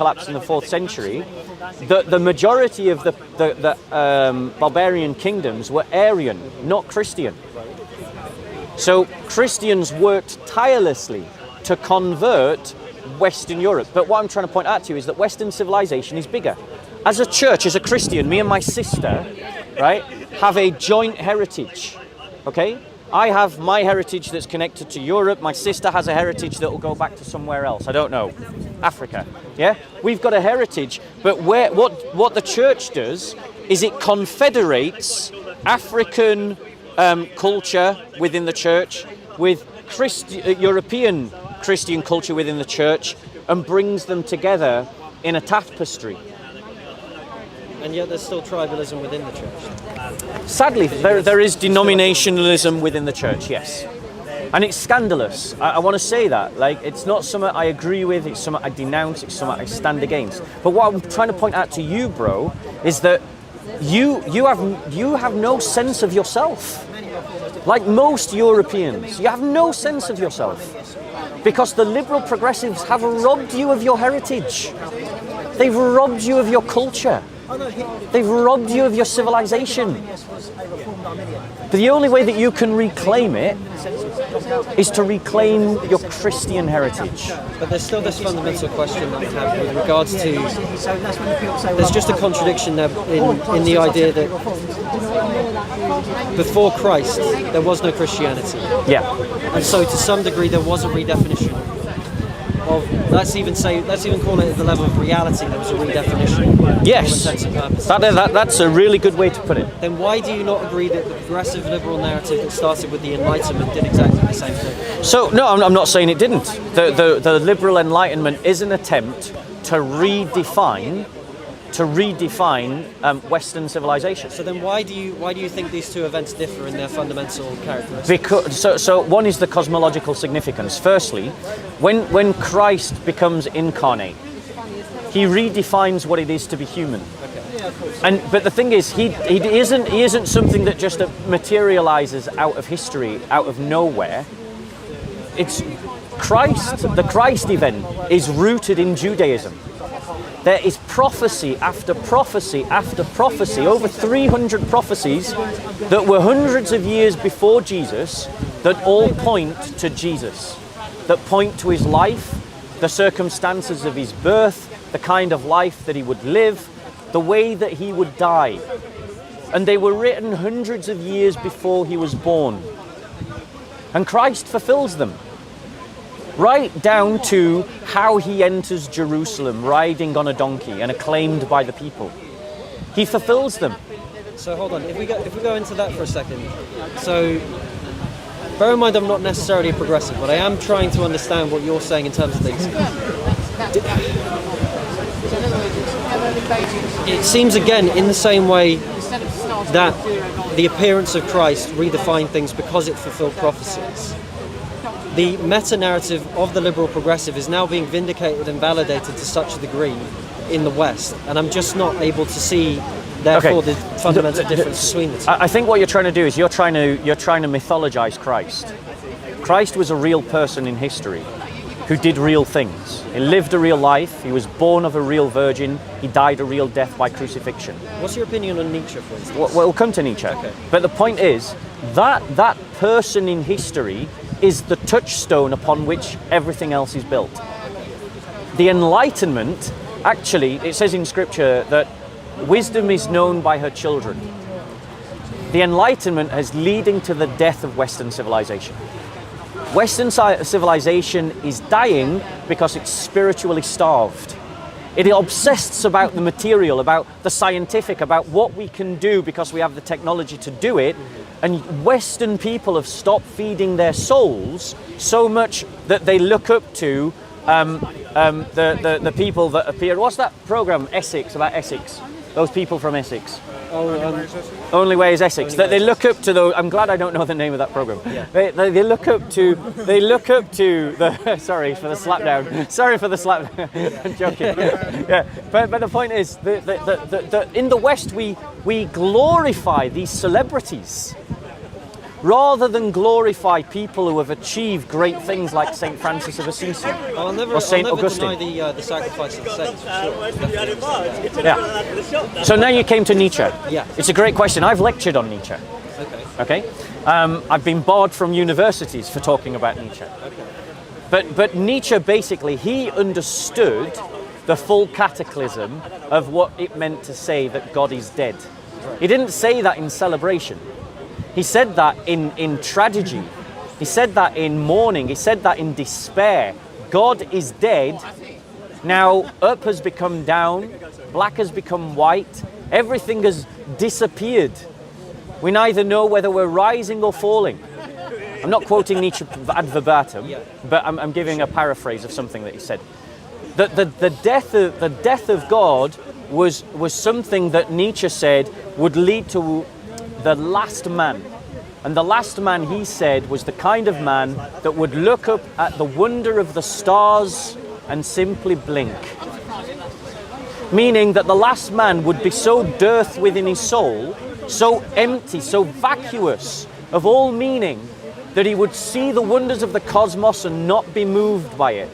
collapsed in the 4th century, the majority of the barbarian kingdoms were Arian, not Christian. So Christians worked tirelessly to convert Western Europe. But what I'm trying to point out to you is that Western civilization is bigger. As a church, as a Christian, me and my sister, right, have a joint heritage, okay? I have my heritage that's connected to Europe. My sister has a heritage that will go back to somewhere else. I don't know, Africa, yeah? We've got a heritage, but what the church does is it confederates African culture within the church with European Christian culture within the church and brings them together in a tapestry. And yet there's still tribalism within the church. Sadly, there is denominationalism within the church, yes. And it's scandalous. I want to say that. Like, it's not something I agree with, it's something I denounce, it's something I stand against. But what I'm trying to point out to you, bro, is that you have no sense of yourself. Like most Europeans, you have no sense of yourself. Because the liberal progressives have robbed you of your heritage. They've robbed you of your culture. They've robbed you of your civilization. But the only way that you can reclaim it is to reclaim your Christian heritage. But there's still this fundamental question that I have with regards to, there's just a contradiction there in the idea that before Christ there was no Christianity. Yeah. And so to some degree there was a redefinition of, let's even call it at the level of reality, there was a redefinition. Yes, that's a really good way to put it. Then why do you not agree that the progressive liberal narrative that started with the Enlightenment did exactly the same thing? So, no, I'm not saying it didn't. The liberal Enlightenment is an attempt to redefine Western civilization. So then why do you think these two events differ in their fundamental characteristics? Because so one is the cosmological significance. Firstly, when Christ becomes incarnate, he redefines what it is to be human. Okay. But the thing is, he isn't something that just materializes out of history, out of nowhere. It's Christ. The Christ event is rooted in Judaism. There is prophecy after prophecy after prophecy, over 300 prophecies that were hundreds of years before Jesus, that all point to Jesus, that point to his life, the circumstances of his birth, the kind of life that he would live, the way that he would die. And they were written hundreds of years before he was born. And Christ fulfills them. Right down to how he enters Jerusalem riding on a donkey and acclaimed by the people. He fulfills them. So hold on, if we go into that for a second. So bear in mind I'm not necessarily a progressive, but I am trying to understand what you're saying in terms of things. It seems again in the same way that the appearance of Christ redefined things because it fulfilled prophecies. The meta-narrative of the liberal progressive is now being vindicated and validated to such a degree in the West, and I'm just not able to see, therefore, the fundamental difference between the two. I think what you're trying to do is you're trying to mythologize Christ. Christ was a real person in history who did real things. He lived a real life. He was born of a real virgin. He died a real death by crucifixion. What's your opinion on Nietzsche, for instance? Well, we'll come to Nietzsche. Okay. But the point is that person in history is the touchstone upon which everything else is built. The Enlightenment, actually, it says in Scripture that wisdom is known by her children. The Enlightenment is leading to the death of Western civilization. Western civilization is dying because it's spiritually starved. It obsesses about the material, about the scientific, about what we can do because we have the technology to do it. And Western people have stopped feeding their souls so much that they look up to the people that appear. What's that program, Essex, about Essex? Those people from Essex. Only Way is Essex. They look up to those. I'm glad I don't know the name of that program. Yeah. They look up to the. Sorry for the slap down. Sorry for the slap. I'm joking. Yeah. But the point is, in the West we glorify these celebrities. rather than glorify people who have achieved great things like St. Francis of Assisi or St. Augustine. Deny the sacrifice of the saints, for sure. Yeah. So now you came to Nietzsche. Yeah. It's a great question. I've lectured on Nietzsche. Okay. Okay. I've been barred from universities for talking about Nietzsche. Okay. But Nietzsche basically, he understood the full cataclysm of what it meant to say that God is dead. He didn't say that in celebration. He said that in tragedy. He said that in mourning. He said that in despair. God is dead. Now up has become down, black has become white, everything has disappeared. We neither know whether we're rising or falling. I'm not quoting Nietzsche ad verbatim, but I'm giving a paraphrase of something that he said. The death of God was something that Nietzsche said would lead to the last man. And the last man, he said, was the kind of man that would look up at the wonder of the stars and simply blink. Meaning that the last man would be so dearth within his soul, so empty, so vacuous of all meaning, that he would see the wonders of the cosmos and not be moved by it.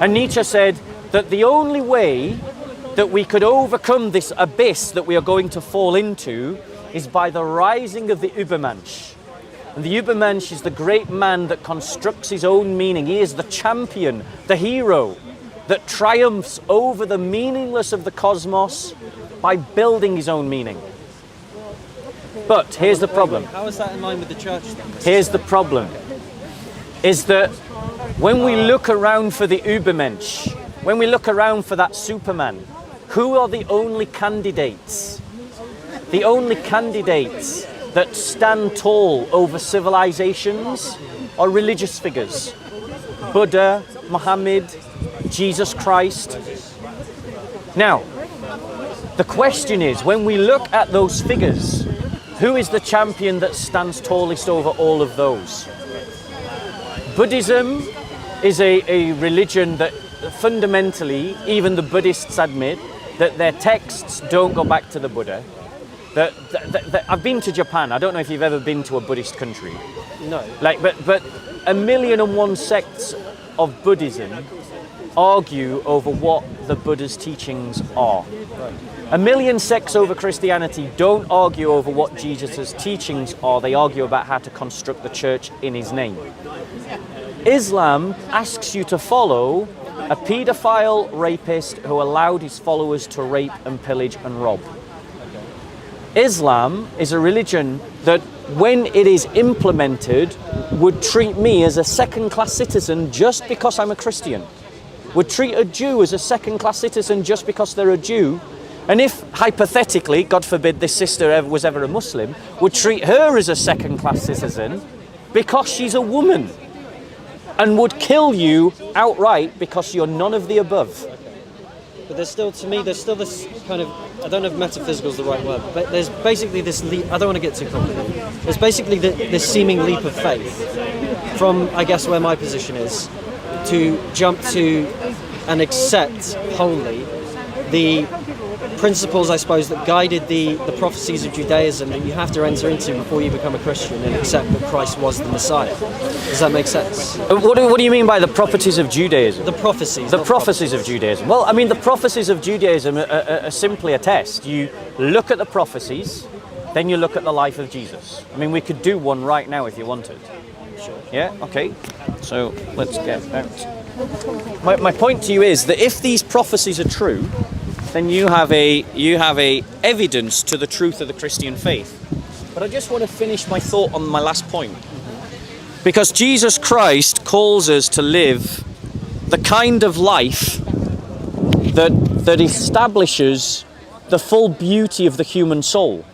And Nietzsche said that the only way that we could overcome this abyss that we are going to fall into is by the rising of the Übermensch. And the Übermensch is the great man that constructs his own meaning. He is the champion, the hero that triumphs over the meaningless of the cosmos by building his own meaning. But here's the problem. How is that in line with the church then? Here's the problem, is that when we look around for the Übermensch, when we look around for that Superman, who are the only candidates? The only candidates that stand tall over civilizations are religious figures. Buddha, Muhammad, Jesus Christ. Now, the question is, when we look at those figures, who is the champion that stands tallest over all of those? Buddhism is a religion that fundamentally, even the Buddhists admit, that their texts don't go back to the Buddha. I've been to Japan. I don't know if you've ever been to a Buddhist country. No. But 1,000,001 sects of Buddhism argue over what the Buddha's teachings are. Right. 1,000,000 sects over Christianity don't argue over what Jesus' teachings are. They argue about how to construct the church in his name. Islam asks you to follow a paedophile rapist who allowed his followers to rape and pillage and rob. Islam is a religion that, when it is implemented, would treat me as a second-class citizen just because I'm a Christian. Would treat a Jew as a second-class citizen just because they're a Jew. And if, hypothetically, God forbid this sister was ever a Muslim, would treat her as a second-class citizen because she's a woman. And would kill you outright because you're none of the above. But there's still this kind of, I don't know if metaphysical is the right word, but there's basically this leap, I don't want to get too complicated. There's basically this seeming leap of faith from, I guess, where my position is, to jump to and accept wholly the principles, I suppose, that guided the prophecies of Judaism that you have to enter into before you become a Christian and accept that Christ was the Messiah. Does that make sense? What do you mean by the properties of Judaism? The prophecies. The prophecies of Judaism. Well, I mean, the prophecies of Judaism are simply a test. You look at the prophecies, then you look at the life of Jesus. I mean, we could do one right now if you wanted. Sure. Yeah? Okay. So let's get out. My point to you is that if these prophecies are true, then you have a evidence to the truth of the Christian faith. But I just want to finish my thought on my last point. Because Jesus Christ calls us to live the kind of life that establishes the full beauty of the human soul.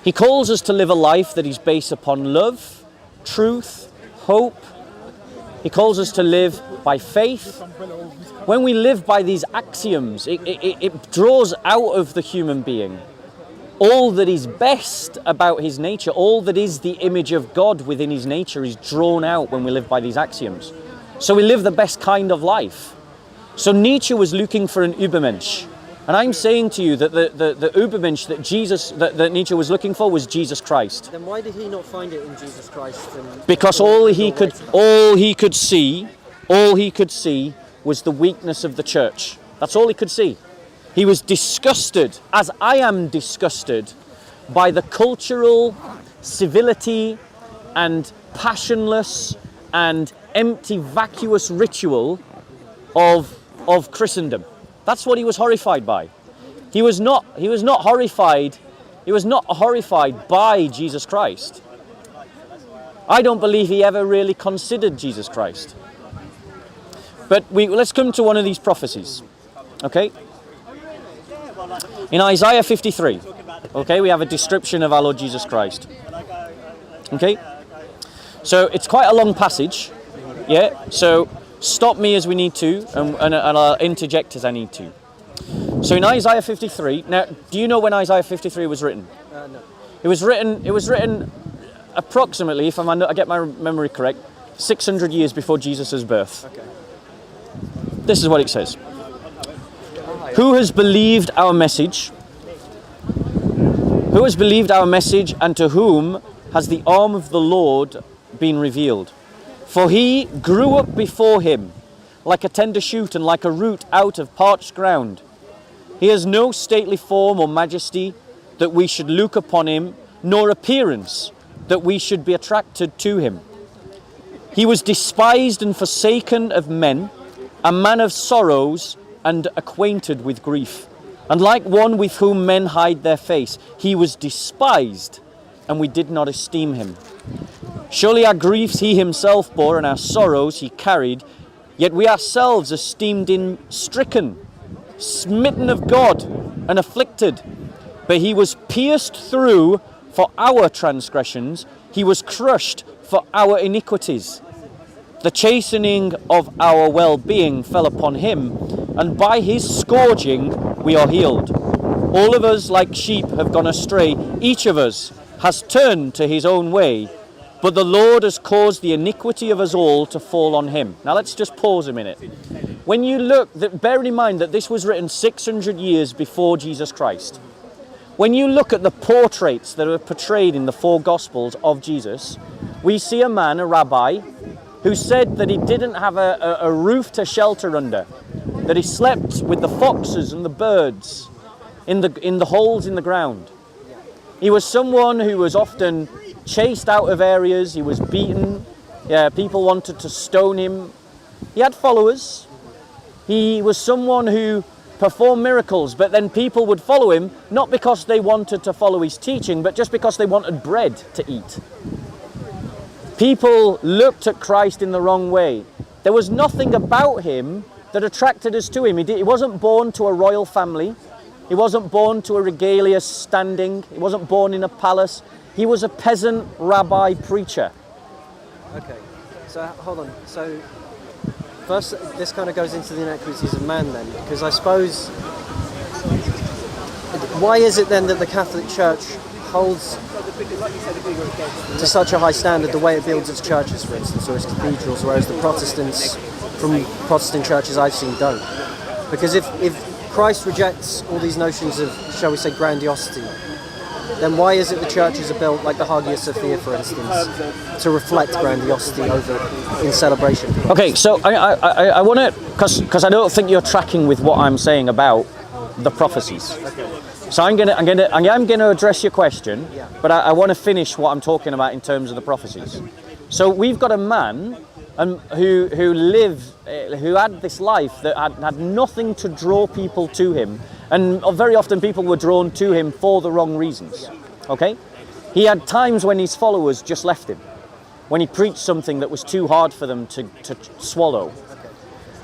He calls us to live a life that is based upon love, truth, hope. He calls us to live by faith. When we live by these axioms, it draws out of the human being all that is best about his nature, all that is the image of God within his nature is drawn out when we live by these axioms. So we live the best kind of life. So Nietzsche was looking for an Übermensch. And I'm saying to you that the Übermensch that Nietzsche was looking for was Jesus Christ. Then why did he not find it in Jesus Christ? Because all he could see was the weakness of the church. That's all he could see. He was disgusted, as I am disgusted, by the cultural civility and passionless and empty, vacuous ritual of Christendom. That's what he was horrified by. He was not horrified by Jesus Christ. I don't believe he ever really considered Jesus Christ. But let's come to one of these prophecies. Okay? In Isaiah 53, okay, we have a description of our Lord Jesus Christ. Okay? So it's quite a long passage. Yeah? So stop me as we need to, and I'll interject as I need to. So in Isaiah 53, now, do you know when Isaiah 53 was written? No. It was written approximately, if I get my memory correct, 600 years before Jesus' birth. Okay. This is what it says. Who has believed our message? Who has believed our message, and to whom has the arm of the Lord been revealed? For he grew up before him like a tender shoot and like a root out of parched ground. He has no stately form or majesty that we should look upon him, nor appearance that we should be attracted to him. He was despised and forsaken of men, a man of sorrows and acquainted with grief. And like one with whom men hide their face, he was despised, and we did not esteem him. Surely our griefs he himself bore, and our sorrows he carried, yet we ourselves esteemed him stricken, smitten of God, and afflicted. But he was pierced through for our transgressions, he was crushed for our iniquities. The chastening of our well-being fell upon him, and by his scourging we are healed. All of us like sheep have gone astray, each of us has turned to his own way, but the Lord has caused the iniquity of us all to fall on him. Now let's just pause a minute. When you look, bear in mind that this was written 600 years before Jesus Christ. When you look at the portraits that are portrayed in the four Gospels of Jesus, we see a man, a rabbi, who said that he didn't have a roof to shelter under, that he slept with the foxes and the birds in the holes in the ground. He was someone who was often chased out of areas, he was beaten, people wanted to stone him. He had followers. He was someone who performed miracles, but then people would follow him, not because they wanted to follow his teaching, but just because they wanted bread to eat. People looked at Christ in the wrong way. There was nothing about him that attracted us to him. He wasn't born to a royal family. He wasn't born to a regalia standing. He wasn't born in a palace. He was a peasant rabbi preacher. Okay, so hold on. So first, this kind of goes into the inequities of man then, because I suppose, why is it then that the Catholic Church holds to such a high standard the way it builds its churches, for instance, or its cathedrals, whereas the Protestants from Protestant churches I've seen don't? Because if Christ rejects all these notions of, shall we say, grandiosity, then why is it the churches are built, like the Hagia Sophia, for instance, to reflect grandiosity in celebration? Okay, so I want to, because I don't think you're tracking with what I'm saying about the prophecies. So I'm gonna address your question, but I want to finish what I'm talking about in terms of the prophecies. So we've got a man who had this life that had nothing to draw people to him, and very often people were drawn to him for the wrong reasons. Okay, he had times when his followers just left him, when he preached something that was too hard for them to swallow.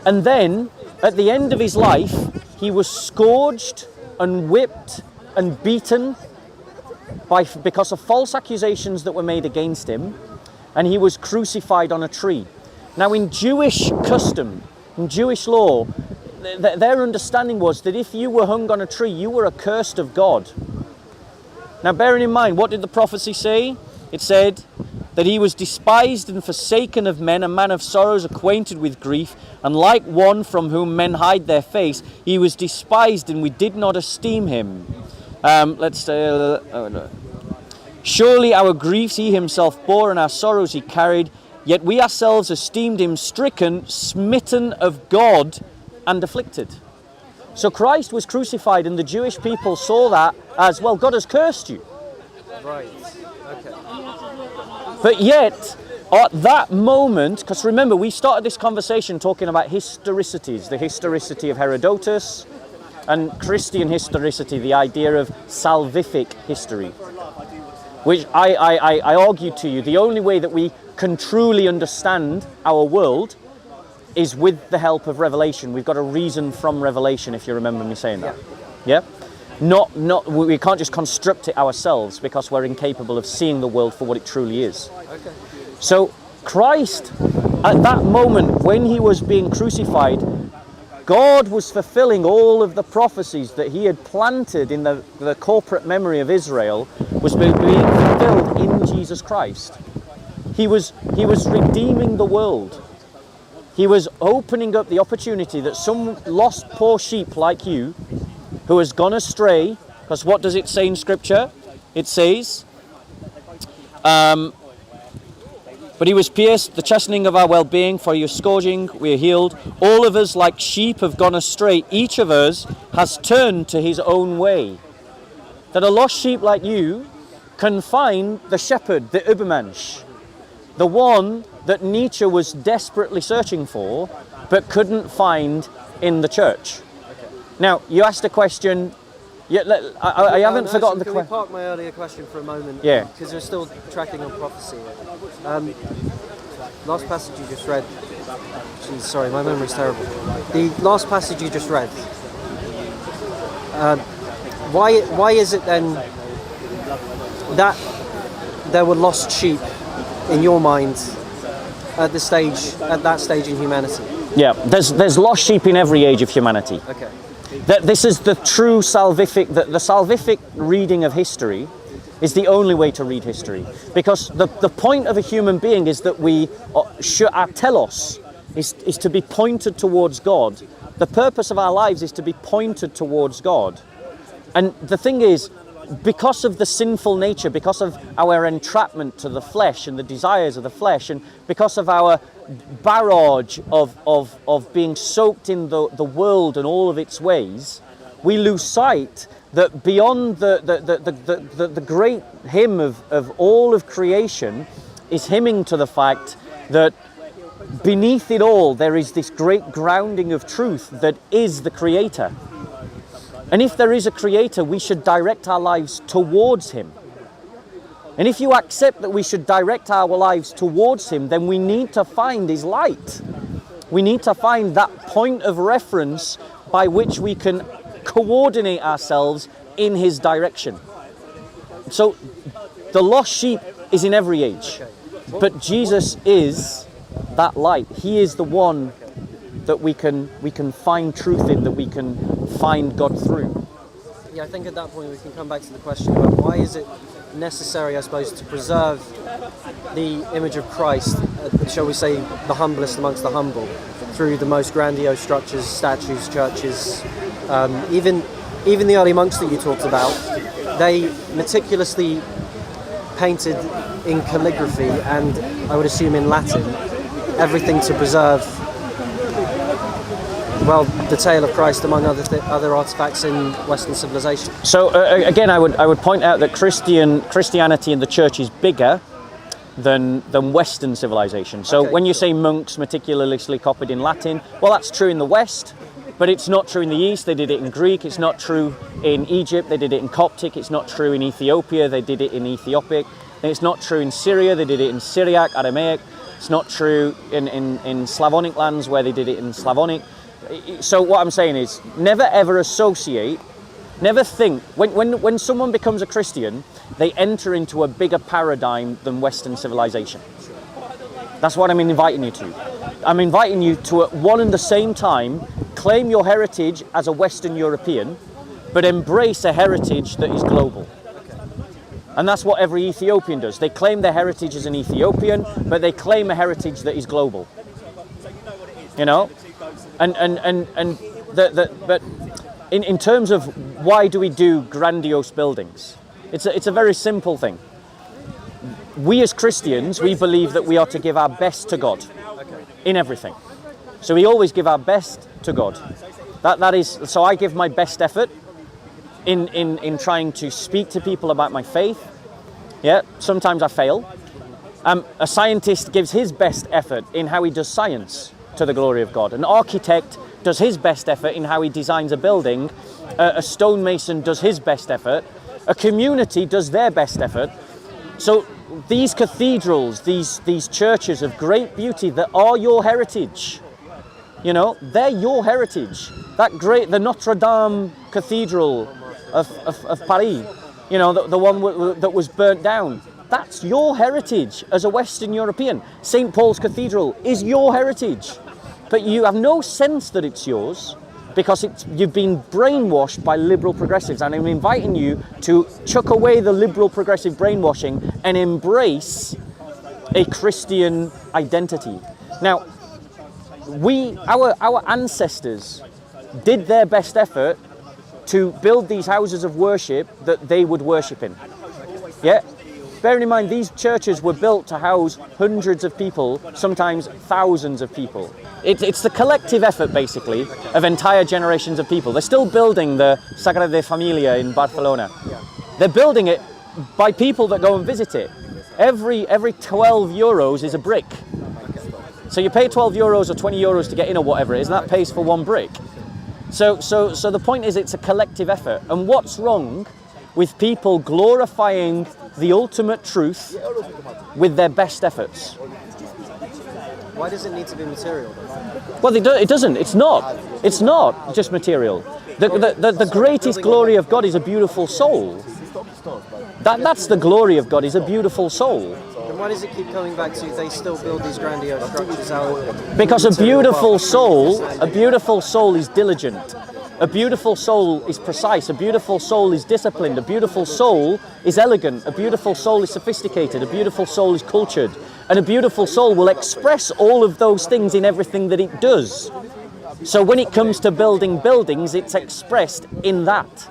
And then at the end of his life, he was scourged and whipped and beaten because of false accusations that were made against him, and he was crucified on a tree. Now in Jewish custom, in Jewish law, their understanding was that if you were hung on a tree, you were accursed of God. Now bearing in mind, what did the prophecy say? It said that he was despised and forsaken of men, a man of sorrows, acquainted with grief, and like one from whom men hide their face, he was despised, and we did not esteem him. Surely our griefs he himself bore, and our sorrows he carried, yet we ourselves esteemed him stricken, smitten of God, and afflicted. So Christ was crucified, and the Jewish people saw that as, well, God has cursed you. Right. Okay. But yet, at that moment, because remember, we started this conversation talking about historicities, the historicity of Herodotus, and Christian historicity, the idea of salvific history, which I argue to you, the only way that we can truly understand our world is with the help of revelation. We've got a reason from revelation, if you remember me saying that. Yeah? We can't just construct it ourselves because we're incapable of seeing the world for what it truly is. Okay. So Christ, at that moment when he was being crucified, God was fulfilling all of the prophecies that he had planted in the corporate memory of Israel, was being fulfilled in Jesus Christ. He was redeeming the world. He was opening up the opportunity that some lost poor sheep like you, who has gone astray, because what does it say in Scripture? It says, but he was pierced, the chastening of our well-being, for your scourging we are healed. All of us like sheep have gone astray. Each of us has turned to his own way. That a lost sheep like you can find the shepherd, the Übermensch, the one that Nietzsche was desperately searching for, but couldn't find in the church. Okay. Now, you asked a question. I haven't forgotten the question. Can we question. park my earlier question for a moment? Yeah. Because we're still tracking on prophecy. Last passage you just read. Geez, sorry, my memory's terrible. The last passage you just read. Why is it then that there were lost sheep in your mind at that stage in humanity? Yeah, there's lost sheep in every age of humanity. Okay. That this is the true salvific, the salvific reading of history is the only way to read history. Because the point of a human being is that our telos is to be pointed towards God. The purpose of our lives is to be pointed towards God. And the thing is, because of the sinful nature, because of our entrapment to the flesh and the desires of the flesh, and because of our barrage of being soaked in the world and all of its ways, we lose sight that beyond the great hymn of all of creation is hymning to the fact that beneath it all there is this great grounding of truth that is the Creator. And if there is a Creator, we should direct our lives towards him. And if you accept that we should direct our lives towards him, then we need to find his light. We need to find that point of reference by which we can coordinate ourselves in his direction. So the lost sheep is in every age, but Jesus is that light. He is the one that we can find truth in, that we can find God through. Yeah, I think at that point we can come back to the question about why is it necessary, I suppose, to preserve the image of Christ, shall we say, the humblest amongst the humble, through the most grandiose structures, statues, churches, even the early monks that you talked about. They meticulously painted in calligraphy and I would assume in Latin everything to preserve, well, the tale of Christ among other artifacts in Western civilization. So again, I would point out that Christianity in the church is bigger than Western civilization. So Okay. when you say monks meticulously copied in Latin, well, that's true in the West, but it's not true in the East. They did it in Greek. It's not true in Egypt. They did it in Coptic. It's not true in Ethiopia. They did it in Ethiopic. And it's not true in Syria. They did it in Syriac, Aramaic. It's not true in Slavonic lands where they did it in Slavonic. So what I'm saying is, never ever associate, never think, when someone becomes a Christian, they enter into a bigger paradigm than Western civilization. That's what I'm inviting you to. I'm inviting you to, at one and the same time, claim your heritage as a Western European, but embrace a heritage that is global. And that's what every Ethiopian does. They claim their heritage as an Ethiopian, but they claim a heritage that is global. You know? But in terms of why do we do grandiose buildings? It's a very simple thing. We as Christians, we believe that we are to give our best to God in everything. So we always give our best to God. That is, so I give my best effort in trying to speak to people about my faith. Yeah, sometimes I fail. A scientist gives his best effort in how he does science to the glory of God. An architect does his best effort in how he designs a building. A stonemason does his best effort. A community does their best effort. So these cathedrals, these churches of great beauty that are your heritage, you know, they're your heritage. The Notre Dame Cathedral of Paris, you know, the one that was burnt down, that's your heritage as a Western European. St. Paul's Cathedral is your heritage, but you have no sense that it's yours because you've been brainwashed by liberal progressives, and I'm inviting you to chuck away the liberal progressive brainwashing and embrace a Christian identity. Now, our ancestors did their best effort to build these houses of worship that they would worship in. Yeah? Bearing in mind, these churches were built to house hundreds of people, sometimes thousands of people. It's the collective effort, basically, of entire generations of people. They're still building the Sagrada Familia in Barcelona. They're building it by people that go and visit it. Every 12 euros is a brick. So you pay 12 euros or 20 euros to get in or whatever it is, and that pays for one brick. So the point is, it's a collective effort. And what's wrong with people glorifying the ultimate truth with their best efforts? Why does it need to be material, though? Well, it doesn't. It's not. It's not just material. The greatest glory of God is a beautiful soul. That's the glory of God, is a beautiful soul. Then why does it keep coming back to they still build these grandiose structures out? Because a beautiful soul is diligent. A beautiful soul is precise. A beautiful soul is disciplined. A beautiful soul is elegant. A beautiful soul is sophisticated. A beautiful soul is cultured. And a beautiful soul will express all of those things in everything that it does. So when it comes to building buildings, it's expressed in that.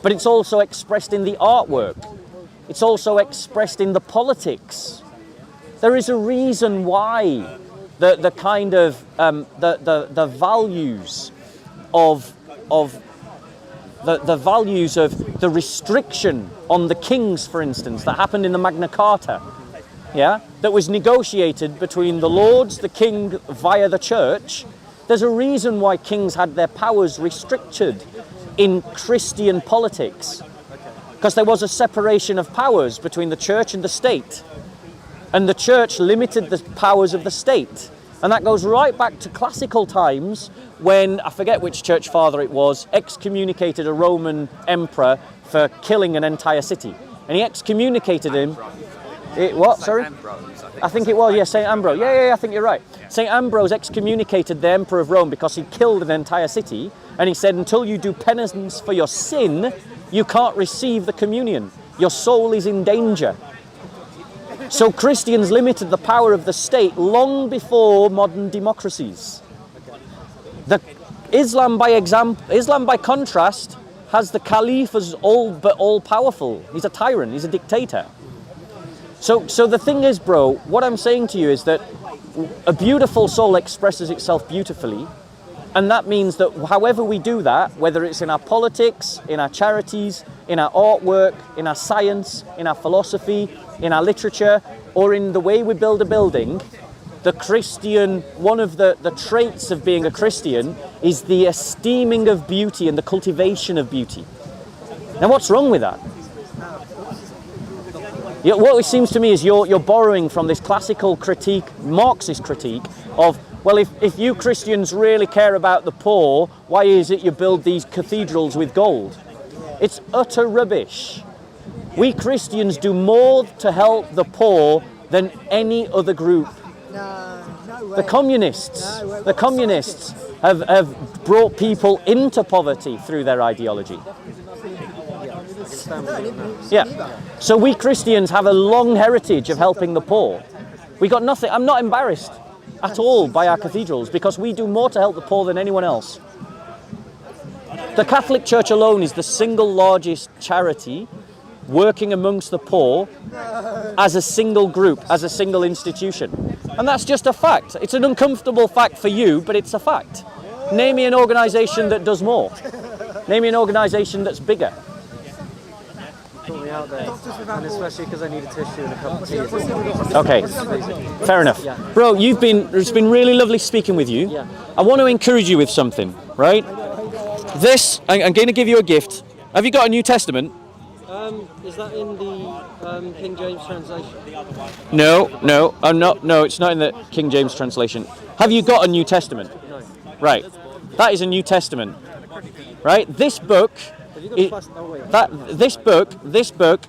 But it's also expressed in the artwork. It's also expressed in the politics. There is a reason why the kind of the values of the values of the restriction on the kings, for instance, that happened in the Magna Carta, yeah, that was negotiated between the lords, the king via the church. There's a reason why kings had their powers restricted in Christian politics, because there was a separation of powers between the church and the state, and the church limited the powers of the state. And that goes right back to classical times when, I forget which church father it was, excommunicated a Roman emperor for killing an entire city. And he excommunicated him. Sorry? I think it was, yeah, St. Ambrose. Yeah, I think you're right. St. Ambrose excommunicated the emperor of Rome because he killed an entire city. And he said, until you do penance for your sin, you can't receive the communion. Your soul is in danger. So Christians limited the power of the state long before modern democracies. Islam, by contrast, has the caliph as all powerful. He's a tyrant. He's a dictator. So the thing is, bro, what I'm saying to you is that a beautiful soul expresses itself beautifully, and that means that however we do that, whether it's in our politics, in our charities, in our artwork, in our science, in our philosophy, in our literature, or in the way we build a building, the Christian, one of the traits of being a Christian is the esteeming of beauty and the cultivation of beauty. Now, what's wrong with that? Yeah, what it seems to me is you're borrowing from this classical critique, Marxist critique of, well, if you Christians really care about the poor, why is it you build these cathedrals with gold? It's utter rubbish. We Christians do more to help the poor than any other group. The communists have brought people into poverty through their ideology. stand with you on that. Yeah. So we Christians have a long heritage of helping the poor. We got nothing. I'm not embarrassed at all by our cathedrals because we do more to help the poor than anyone else. The Catholic Church alone is the single largest charity working amongst the poor as a single group, as a single institution. And that's just a fact. It's an uncomfortable fact for you, but it's a fact. Name me an organisation that does more. Name me an organisation that's bigger. Put me out there, and especially because I need a tissue and a cup of tea. Okay, fair enough. Bro, it's been really lovely speaking with you. Yeah. I want to encourage you with something, right? This, I'm going to give you a gift. Have you got a New Testament? Is that in the King James translation? No, I'm not. No, it's not in the King James translation. Have you got a New Testament? No. Right. That is a New Testament. Right? This book, Have you got plastic? Oh, wait. this book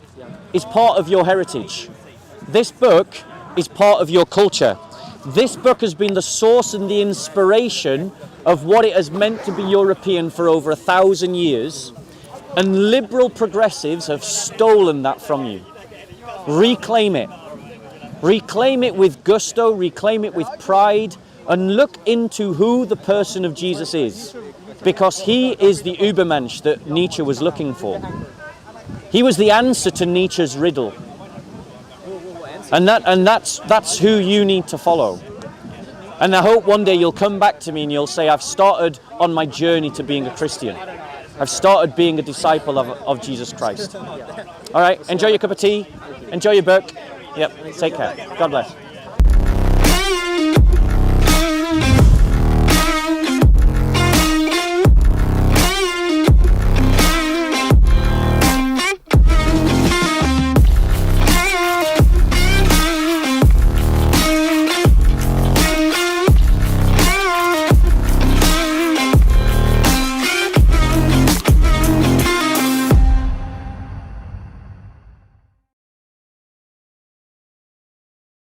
is part of your heritage. This book is part of your culture. This book has been the source and the inspiration of what it has meant to be European for over 1,000 years. And liberal progressives have stolen that from you. Reclaim it. Reclaim it with gusto, reclaim it with pride, and look into who the person of Jesus is. Because he is the Übermensch that Nietzsche was looking for. He was the answer to Nietzsche's riddle. And that's who you need to follow. And I hope one day you'll come back to me and you'll say, I've started on my journey to being a Christian. I've started being a disciple of Jesus Christ. All right, enjoy your cup of tea. Enjoy your book. Yep, take care. God bless.